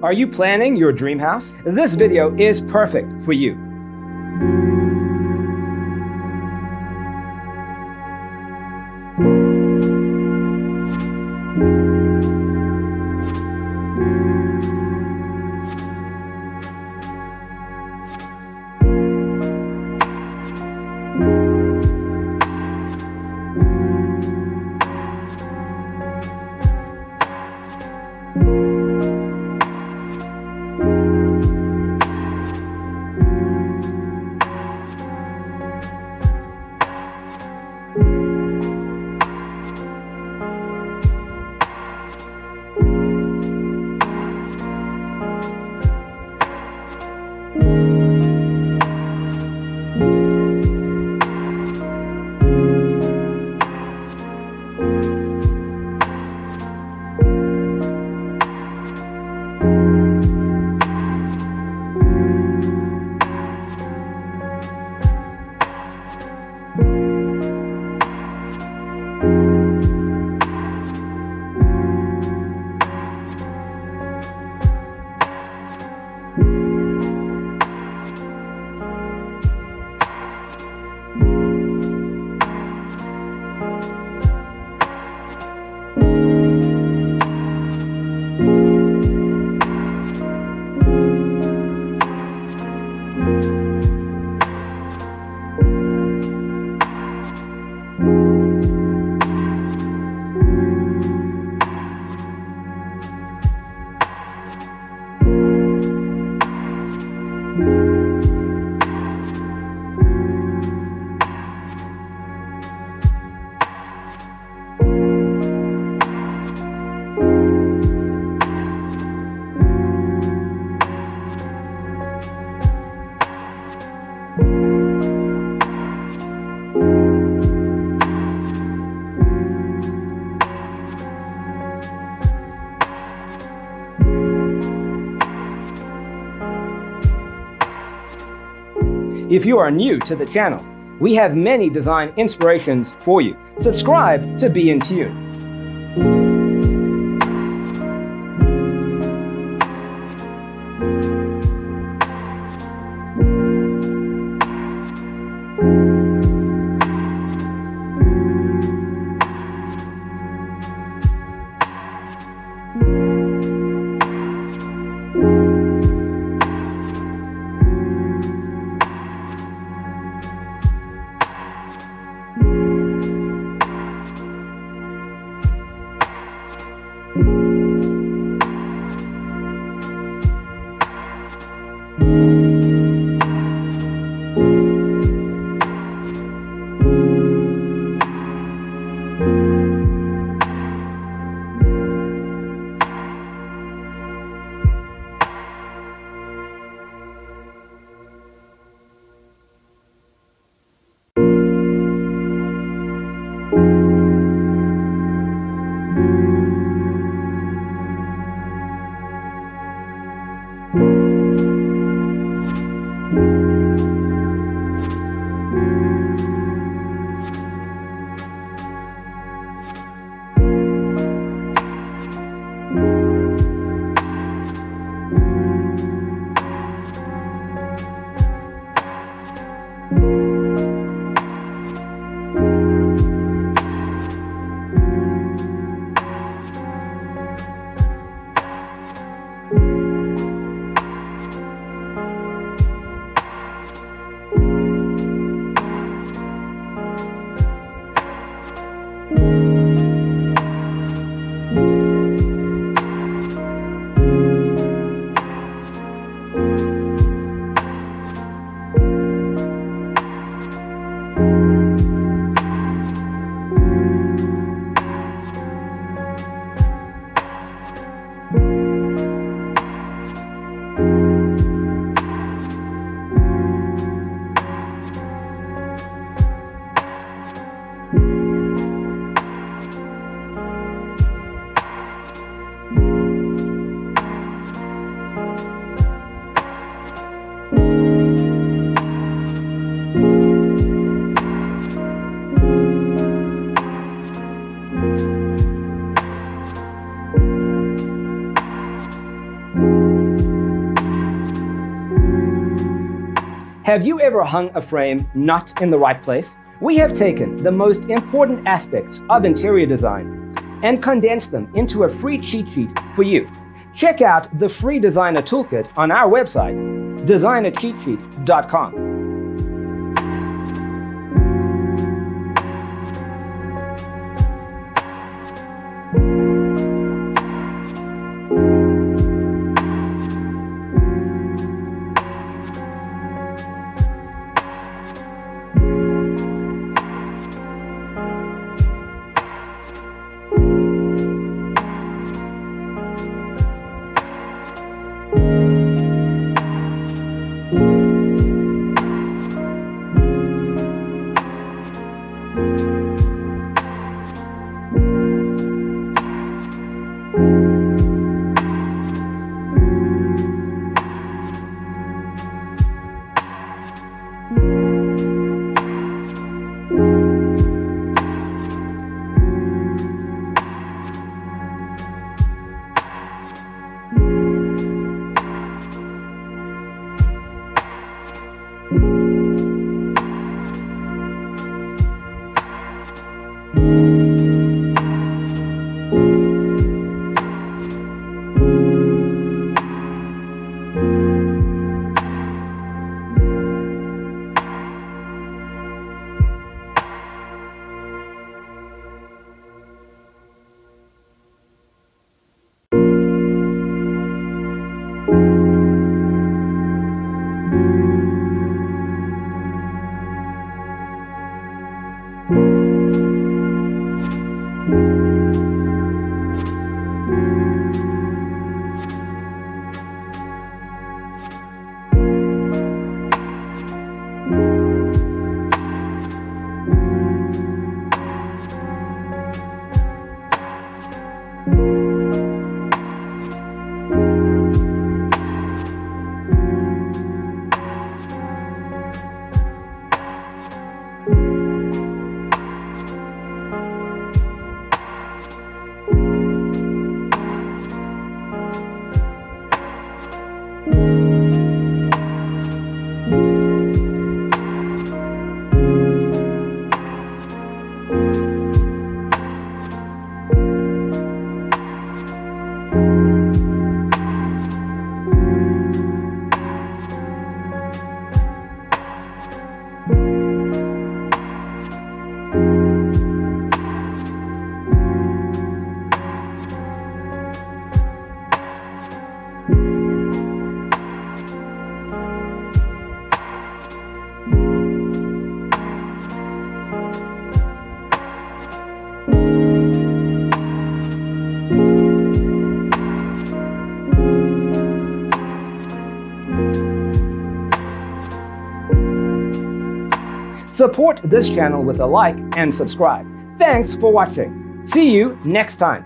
Are you planning your dream house? This video is perfect for you. If you are new to the channel, we have many design inspirations for you. Subscribe to be in tune. Have you ever hung a frame not in the right place? We have taken the most important aspects of interior design and condensed them into a free cheat sheet for you. Check out the free designer toolkit on our website, designercheatsheet.com. Support this channel with a like and subscribe. Thanks for watching. See you next time.